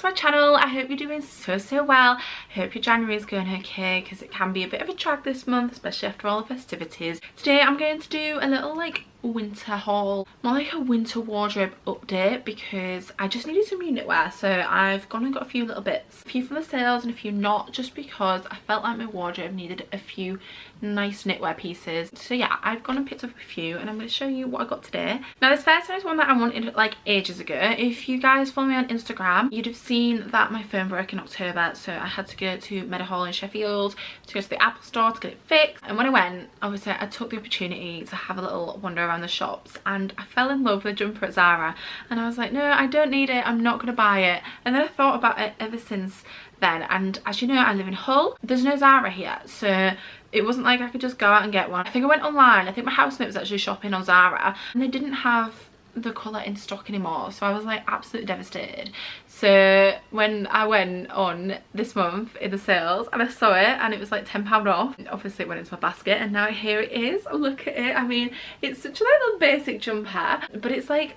to my channel. I hope you're doing so well. I hope your January is going okay, because it can be a bit of a drag this month, especially after all the festivities. Today I'm going to do a little like winter haul, more like a winter wardrobe update, because I just needed some new knitwear. So I've gone and got a few little bits, a few from the sales and a few not, just because I felt like my wardrobe needed a few nice knitwear pieces. So yeah, I've gone and picked up a few and I'm going to show you what I got today. Now this first one is one that I wanted like ages ago. If you guys follow me on Instagram, you'd have seen that my phone broke in October, so I had to go to Meadowhall in Sheffield to go to the Apple store to get it fixed. And when I went, obviously I took the opportunity to have a little wander around the shops, and I fell in love with a jumper at Zara, and I was like, no, I don't need it, I'm not going to buy it. And then I thought about it ever since then, and as you know, I live in Hull, there's no Zara here, so it wasn't like I could just go out and get one. I think I went online, I think my housemate was actually shopping on Zara, and they didn't have the colour in stock anymore, so I was like absolutely devastated. So when I went on this month in the sales and I saw it and it was like £10 off, obviously it went into my basket, and now here it is. Look at it. I mean, it's such a little basic jumper, but it's like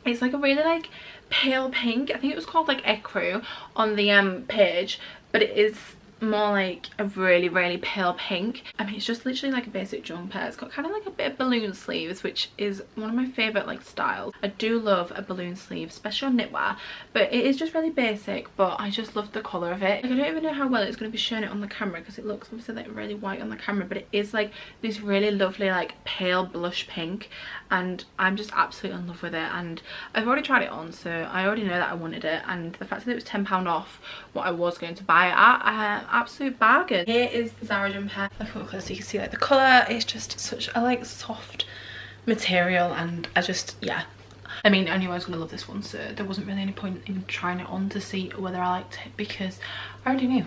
a really like pale pink. I think it was called like ecru on the page, but it is more like a really pale pink. I mean, it's just literally like a basic jumper. It's got kind of like a bit of balloon sleeves, which is one of my favorite like styles. I do love a balloon sleeve, especially on knitwear, but it is just really basic, but I just love the colour of it. Like, I don't even know how well it's going to be showing it on the camera, because it looks obviously like really white on the camera, but it is like this really lovely like pale blush pink, and I'm just absolutely in love with it. And I've already tried it on, so I already know that I wanted it, and the fact that it was £10 off what I was going to buy it at, absolute bargain. Here is the Zara jumper. Look up close so you can see like the colour. It's just such a like soft material, and I just, yeah, I mean, I knew I was going to love this one, so there wasn't really any point in trying it on to see whether I liked it, because I already knew.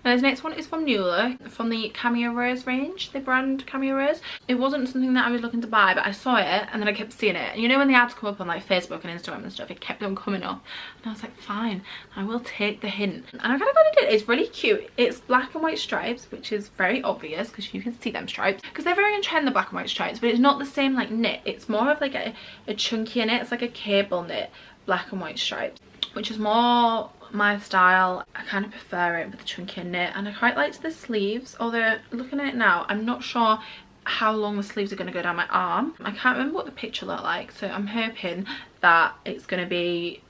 Now this next one is from New Look, from the Cameo Rose range, the brand Cameo Rose. It wasn't something that I was looking to buy, but I saw it and then I kept seeing it. And you know when the ads come up on like Facebook and Instagram and stuff, it kept on coming up. And I was like, fine, I will take the hint. And I kind of got it. It's really cute. It's black and white stripes, which is very obvious because you can see them stripes. Because they're very in trend, the black and white stripes, but it's not the same like knit. It's more of like a chunky knit. It's like a cable knit, black and white stripes, which is more my style. I kind of prefer it with the chunky knit, and I quite liked the sleeves, although looking at it now I'm not sure how long the sleeves are going to go down my arm. I can't remember what the picture looked like, so I'm hoping that it's going to be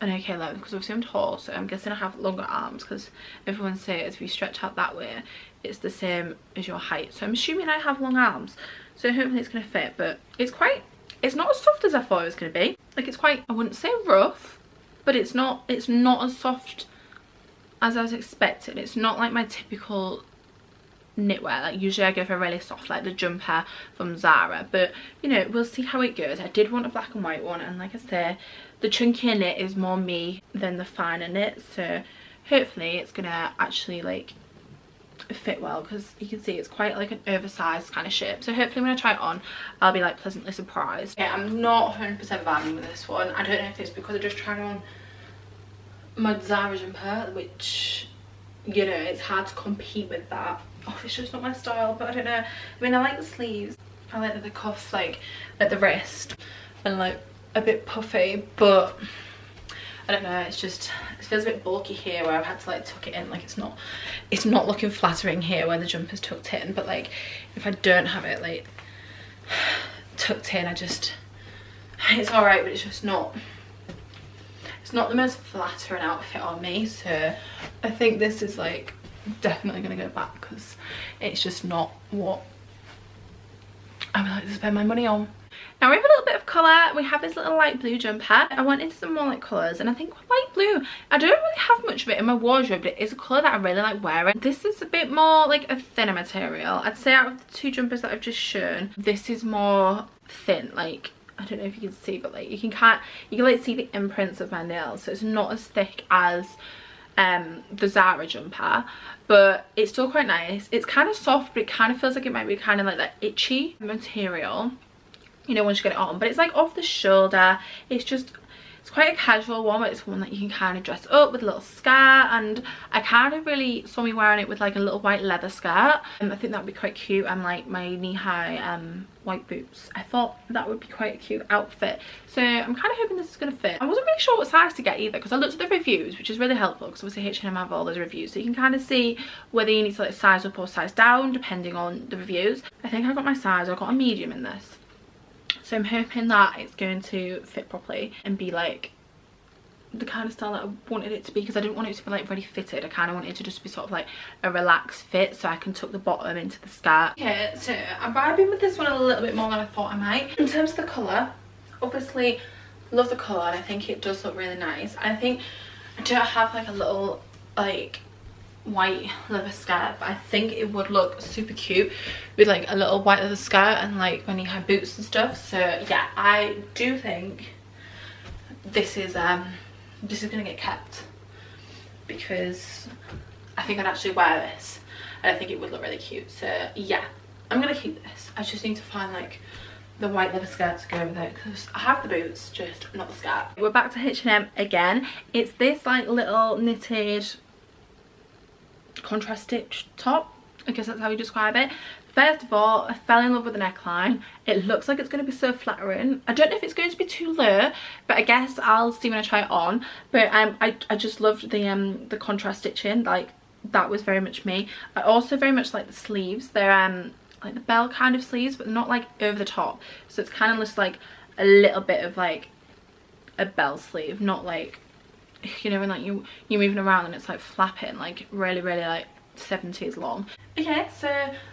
an okay length, because obviously I'm tall, so I'm guessing I have longer arms, because everyone says if you stretch out that way it's the same as your height, so I'm assuming I have long arms, so hopefully it's going to fit. But it's not as soft as I thought it was going to be. Like, it's quite, I wouldn't say rough, but it's not as soft as I was expecting. It's not like my typical knitwear. Like, usually I go for really soft, like the jumper from Zara, but you know, we'll see how it goes. I did want a black and white one, and like I say, the chunkier knit is more me than the finer knit, so hopefully it's gonna actually like fit well, because you can see it's quite like an oversized kind of shape. So hopefully when I try it on I'll be like pleasantly surprised. Yeah, I'm not 100% vibing with this one. I don't know if it's because I just tried on my Zara jumper, which, you know, it's hard to compete with that. Oh, it's just not my style, but I don't know. I mean, I like the sleeves, I like the cuffs like at the wrist and like a bit puffy, but I don't know, it's just, it feels a bit bulky here where I've had to like tuck it in. Like, it's not looking flattering here where the jumper's tucked in, but like if I don't have it like tucked in, it's alright, but it's just not, it's not the most flattering outfit on me. So I think this is like definitely gonna go back, because it's just not what I would like to spend my money on. Now we have a little bit of colour. We have this little light blue jumper. I went into some more like colours, and I think light blue, I don't really have much of it in my wardrobe, but it is a colour that I really like wearing. This is a bit more like a thinner material. I'd say out of the two jumpers that I've just shown, this is more thin. Like, I don't know if you can see, but like you can like see the imprints of my nails, so it's not as thick as the Zara jumper, but it's still quite nice. It's kind of soft, but it kind of feels like it might be kind of like that itchy material, you know, once you get it on, but it's like off the shoulder. It's just It's quite a casual one, but it's one that you can kind of dress up with a little skirt, and I kind of really saw me wearing it with like a little white leather skirt. I think that would be quite cute, and like my knee-high white boots. I thought that would be quite a cute outfit, so I'm kind of hoping this is going to fit. I wasn't really sure what size to get either, because I looked at the reviews, which is really helpful because obviously H&M have all those reviews, so you can kind of see whether you need to like size up or size down depending on the reviews. I think I got my size. I got a medium in this, so I'm hoping that it's going to fit properly and be like the kind of style that I wanted it to be, because I didn't want it to be like really fitted. I kind of wanted it to just be sort of like a relaxed fit, so I can tuck the bottom into the skirt. Okay, so I'm vibing with this one a little bit more than I thought I might. In terms of the colour, obviously love the colour, and I think it does look really nice. I think I don't have like a little like white leather skirt, but I think it would look super cute with like a little white leather skirt and like when you have boots and stuff. So yeah, I do think this is gonna get kept, because I think I'd actually wear this and I think it would look really cute. So yeah, I'm gonna keep this. I just need to find like the white leather skirt to go with it, because I have the boots, just not the skirt. We're back to H&M again. It's this like little knitted contrast stitch top, I guess that's how you describe it. First of all, I fell in love with the neckline. It looks like it's going to be so flattering. I don't know if it's going to be too low, but I guess I'll see when I try it on. But I just loved the contrast stitching. Like, that was very much me. I also very much like the sleeves. They're like the bell kind of sleeves, but not like over the top. So it's kind of just like a little bit of like a bell sleeve, not like, you know, when like you're moving around and it's like flapping, like really like 70s long. Okay, so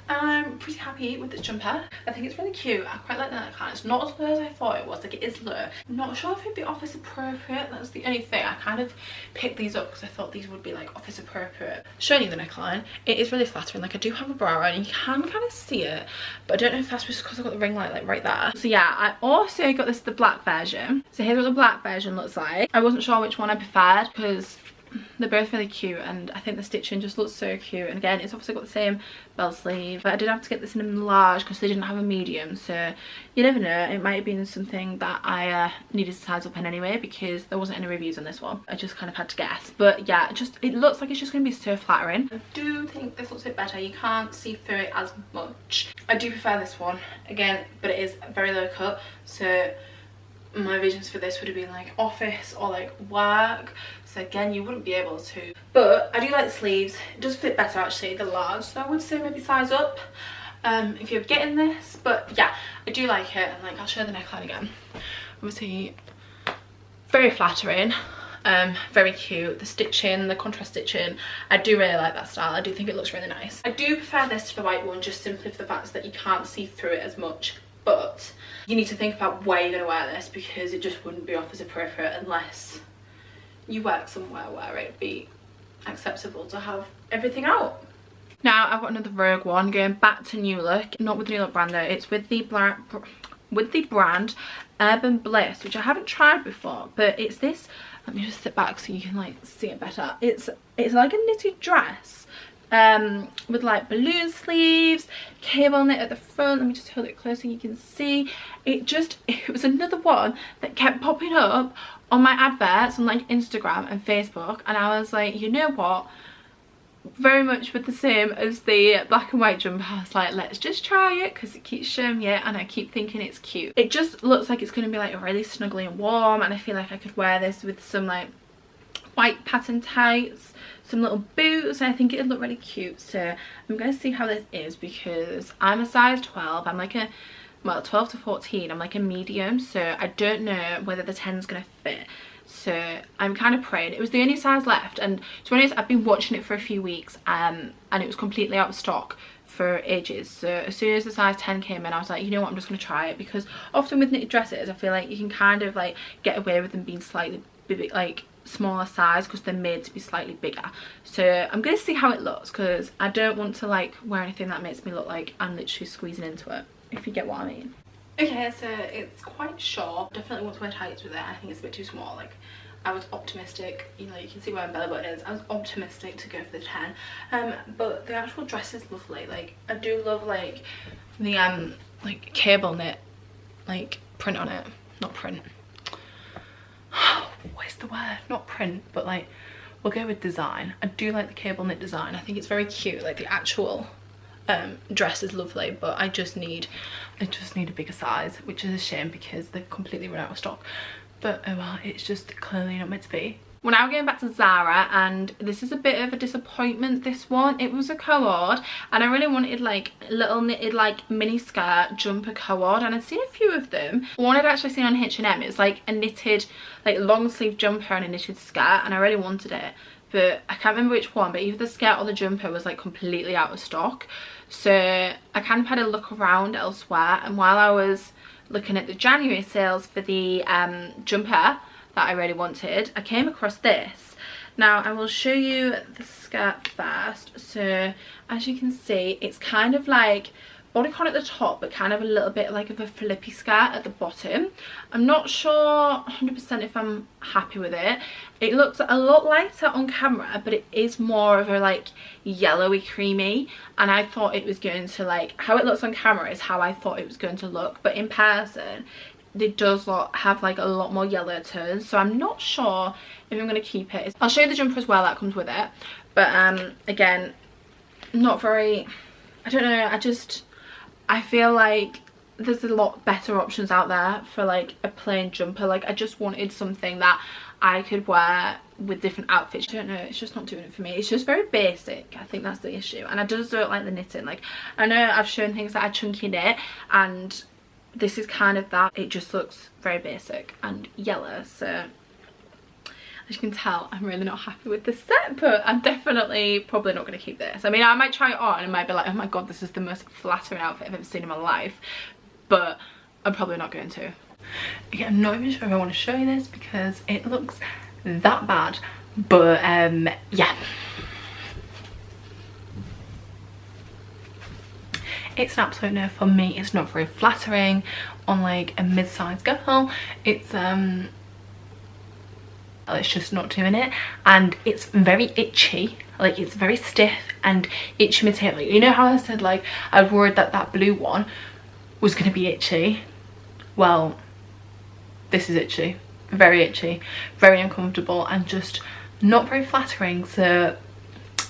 I'm pretty happy with this jumper. I think it's really cute. I quite like the neckline. It's not as low as I thought it was. Like, it is low. I'm not sure if it'd be office appropriate. That's the only thing. I kind of picked these up because I thought these would be like office appropriate. Showing you the neckline, it is really flattering. Like, I do have a bra on, and you can kind of see it, but I don't know if that's just because I've got the ring light like right there. So yeah, I also got the black version. So here's what the black version looks like. I wasn't sure which one I preferred because they're both really cute, and I think the stitching just looks so cute. And again, it's obviously got the same bell sleeve, but I did have to get this in a large because they didn't have a medium, so you never know, it might have been something that I needed to size up in anyway, because there wasn't any reviews on this one. I just kind of had to guess. But yeah, it looks like it's just going to be so flattering. I do think this looks a bit better. You can't see through it as much. I do prefer this one again, but it is very low cut, so my visions for this would have been like office or like work, so again you wouldn't be able to. But I do like the sleeves. It does fit better actually, the large, so I would say maybe size up if you're getting this. But yeah, I do like it, and like I'll show the neckline again. Obviously very flattering, very cute. The stitching, the contrast stitching, I do really like that style. I do think it looks really nice. I do prefer this to the white one, just simply for the fact that you can't see through it as much, but you need to think about where you're going to wear this, because it just wouldn't be office appropriate unless you work somewhere where it'd be acceptable to have everything out. Now I've got another Rogue one, going back to New Look, not with the New Look brand though. It's with the brand Urban Bliss, which I haven't tried before, but it's this. Let me just sit back so you can like see it better. It's like a knitted dress with like balloon sleeves, cable knit at the front. Let me just hold it close so you can see. It was another one that kept popping up on my adverts on like Instagram and Facebook, and I was like, you know what, very much with the same as the black and white jumper, I was like, let's just try it because it keeps showing me it and I keep thinking it's cute. It just looks like it's going to be like really snuggly and warm, and I feel like I could wear this with some like white pattern tights, some little boots, and I think it'd look really cute. So I'm going to see how this is, because I'm a size 12. I'm like a, well, 12 to 14, I'm like a medium, so I don't know whether the 10's going to fit. So I'm kind of praying. It was the only size left, and to be honest, I've been watching it for a few weeks, and it was completely out of stock for ages. So as soon as the size 10 came in, I was like, you know what, I'm just going to try it, because often with knitted dresses I feel like you can kind of like get away with them being slightly big, like smaller size, because they're made to be slightly bigger. So I'm going to see how it looks, because I don't want to like wear anything that makes me look like I'm literally squeezing into it, if you get what I mean. Okay, so it's quite short. Definitely want to wear tights with it. I think it's a bit too small. Like, I was optimistic, you know, you can see where my belly button is. I was optimistic to go for the 10. But the actual dress is lovely. Like, I do love like the like cable knit like print on it. Not print. what's the word, not print, but like, we'll go with design. I do like the cable knit design. I think it's very cute. Like the actual dress is lovely, but I just need a bigger size, which is a shame because they've completely run out of stock. But oh well, it's just clearly not meant to be. We're now going back to Zara, and this is a bit of a disappointment, this one. It was a coord, and I really wanted like a little knitted like mini skirt jumper coord, and I'd seen a few of them. One I'd actually seen on H&M. It was like a knitted like long sleeve jumper and a knitted skirt, and I really wanted it, but I can't remember which one, but either the skirt or the jumper was like completely out of stock. So I kind of had a look around elsewhere, and while I was looking at the January sales for the jumper that I really wanted, I came across this. Now I will show you the skirt first. So as you can see, it's kind of like bodycon at the top, but kind of a little bit like of a flippy skirt at the bottom. I'm not sure 100% if I'm happy with it. It looks a lot lighter on camera, but it is more of a like yellowy creamy, and I thought it was going to like, how it looks on camera is how I thought it was going to look, but in person it does have like a lot more yellow tones, so I'm not sure if I'm going to keep it. I'll show you the jumper as well that comes with it, but again, not very, I don't know, I feel like there's a lot better options out there for like a plain jumper. Like I just wanted something that I could wear with different outfits. I don't know, it's just not doing it for me. It's just very basic. I think that's the issue, and I just don't like the knitting. Like I know I've shown things that I chunky knit, and this is kind of that. It just looks very basic and yellow, so as you can tell, I'm really not happy with this set, but I'm definitely probably not going to keep this. I mean, I might try it on and might be like, oh my god, this is the most flattering outfit I've ever seen in my life, but I'm probably not going to. Okay, I'm not even sure if I want to show you this because it looks that bad, but yeah. It's an absolute no for me. It's not very flattering on like a mid-sized girl. It's just not doing it, and it's very itchy. Like it's very stiff and itchy material. You know how I said like I was worried that that blue one was going to be itchy? Well, this is itchy, very uncomfortable, and just not very flattering. So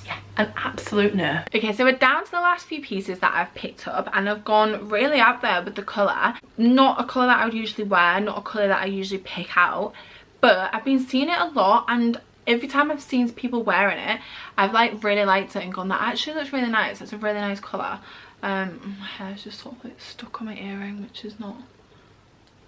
yeah, an absolute no. Okay, so we're down to the last few pieces that I've picked up, and I've gone really out there with the colour. Not a colour that I would usually wear, not a colour that I usually pick out, but I've been seeing it a lot, and every time I've seen people wearing it, I've like really liked it and gone, that actually looks really nice. It's a really nice colour. My hair's just sort of like stuck on my earring, which is not,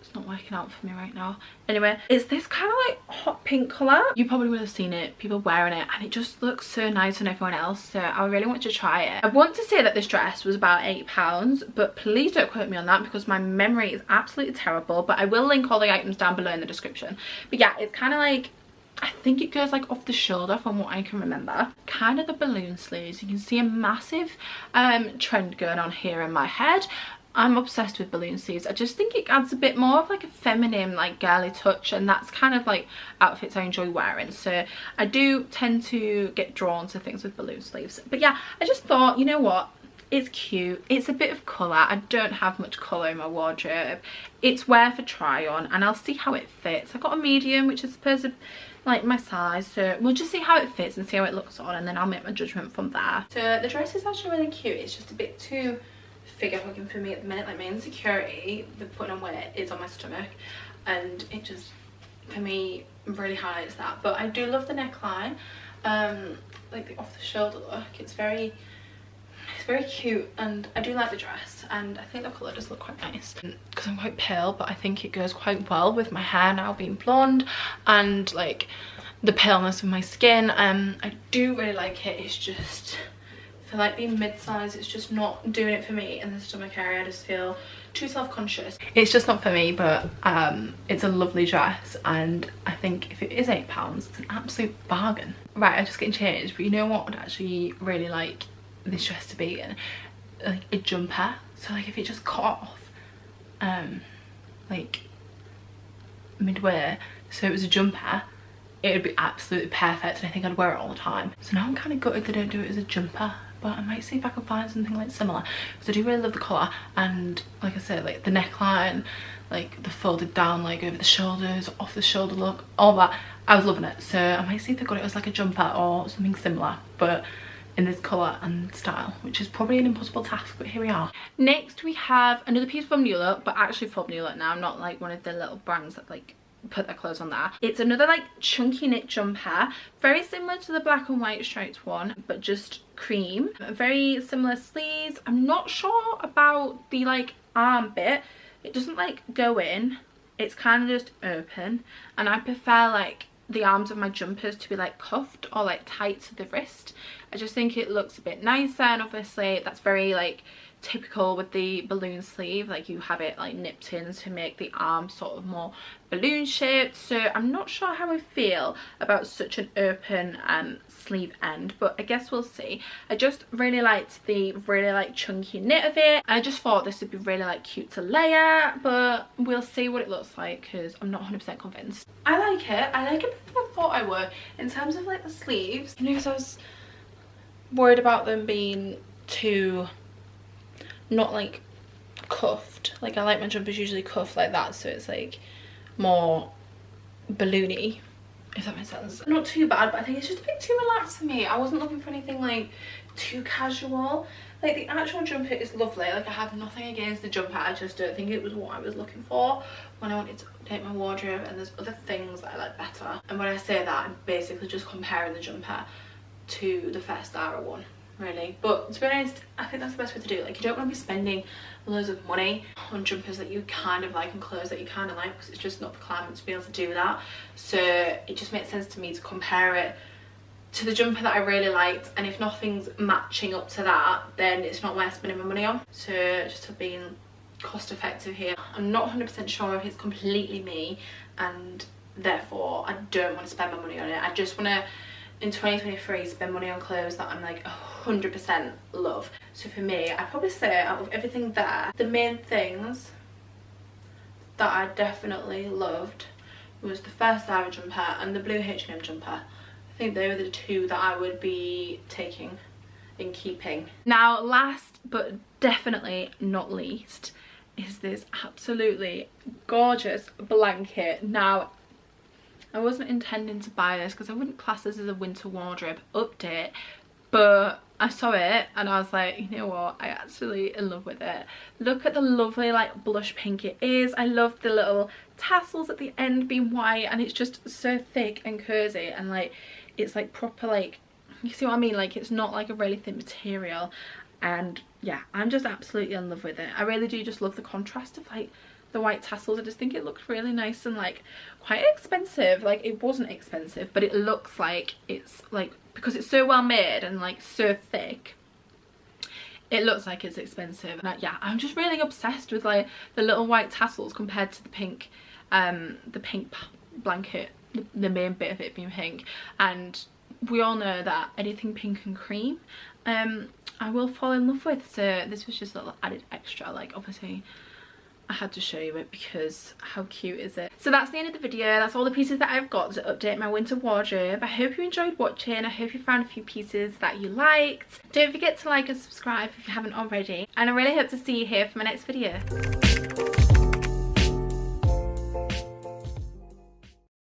it's not working out for me right now. Anyway, it's this kind of like hot pink colour. You probably would have seen it, people wearing it, and it just looks so nice on everyone else, so I really want to try it. I want to say that this dress was about £8, but please don't quote me on that because my memory is absolutely terrible, but I will link all the items down below in the description. But yeah, it's kind of like, I think it goes like off the shoulder from what I can remember. Kind of the balloon sleeves. You can see a massive trend going on here in my head. I'm obsessed with balloon sleeves. I just think it adds a bit more of like a feminine, like girly touch, and that's kind of like outfits I enjoy wearing. So I do tend to get drawn to things with balloon sleeves. But yeah, I just thought, you know what? It's cute. It's a bit of colour. I don't have much colour in my wardrobe. It's wear for try on, and I'll see how it fits. I got a medium, which is supposed to like my size, so we'll just see how it fits and see how it looks on, and then I'll make my judgment from there. So the dress is actually really cute. It's just a bit too figure hugging for me at the minute. Like my insecurity with putting on weight is on my stomach, and it just, for me, really highlights that. But I do love the neckline, like the off the shoulder look. It's very cute, and I do like the dress, and I think the colour does look quite nice because I'm quite pale, but I think it goes quite well with my hair now being blonde and like the paleness of my skin. I do really like it. It's just, for like being mid-size, it's just not doing it for me in the stomach area. I just feel too self-conscious. It's just not for me, but it's a lovely dress, and I think if it is £8, it's an absolute bargain. Right, I'm just getting changed, but you know what I'd actually really like this dress to be in? Like a jumper. So like if it just cut off like midway, so it was a jumper, it would be absolutely perfect, and I think I'd wear it all the time. So now I'm kind of gutted they don't do it as a jumper, but I might see if I can find something like similar, because I do really love the colour, and like I said, like the neckline, like the folded down like over the shoulders, off the shoulder look, all that. I was loving it, so I might see if they got it as like a jumper or something similar, but in this colour and style, which is probably an impossible task, but here we are. Next we have another piece from New Look, but actually from New Look now, not like one of the little brands that like put their clothes on there. It's another like chunky knit jumper, very similar to the black and white striped one, but just cream. Very similar sleeves. I'm not sure about the like arm bit. It doesn't like go in, it's kind of just open, and I prefer like the arms of my jumpers to be like cuffed or like tight to the wrist. I just think it looks a bit nicer, and obviously that's very like typical with the balloon sleeve, like you have it like nipped in to make the arm sort of more balloon shaped. So I'm not sure how I feel about such an open sleeve end, but I guess we'll see. I just really liked the really like chunky knit of it. I just thought this would be really like cute to layer, but we'll see what it looks like because I'm not 100% convinced. I like it better than I thought I would in terms of like the sleeves, you know, because I was worried about them being too not like cuffed. Like I like my jumpers usually cuffed like that, so it's like more balloony, if that makes sense. Not too bad, but I think it's just a bit too relaxed for me. I wasn't looking for anything like too casual. Like the actual jumper is lovely, like I have nothing against the jumper, I just don't think it was what I was looking for when I wanted to update my wardrobe, and there's other things that I like better. And when I say that, I'm basically just comparing the jumper to the first Zara one, really. But to be honest, I think that's the best way to do it. Like you don't want to be spending loads of money on jumpers that you kind of like and clothes that you kind of like, because it's just not the climate to be able to do that. So it just makes sense to me to compare it to the jumper that I really liked, and if nothing's matching up to that, then it's not worth spending my money on. So just to being cost effective here. I'm not 100% sure if it's completely me, and therefore I don't want to spend my money on it. I just want to, in 2023, spend money on clothes that I'm like 100% love. So for me, I'd probably say out of everything there, the main things that I definitely loved was the first Zara jumper and the blue H&M jumper. I think they were the two that I would be taking and keeping. Now last but definitely not least is this absolutely gorgeous blanket. Now I wasn't intending to buy this because I wouldn't class this as a winter wardrobe update, but I saw it and I was like, you know what, I actually in love with it. Look at the lovely like blush pink it is. I love the little tassels at the end being white, and it's just so thick and cozy, and like it's like proper, like, you see what I mean, like it's not like a really thin material. And yeah, I'm just absolutely in love with it. I really do just love the contrast of like the white tassels. I just think it looks really nice and like quite expensive. Like it wasn't expensive, but it looks like it's like, because it's so well made and like so thick, it looks like it's expensive. And yeah, I'm just really obsessed with like the little white tassels compared to the pink blanket, the main bit of it being pink. And we all know that anything pink and cream I will fall in love with, so this was just a little added extra. Like obviously I had to show you it because how cute is it. So that's the end of the video. That's all the pieces that I've got to update my winter wardrobe. I hope you enjoyed watching. I hope you found a few pieces that you liked. Don't forget to like and subscribe if you haven't already, and I really hope to see you here for my next video.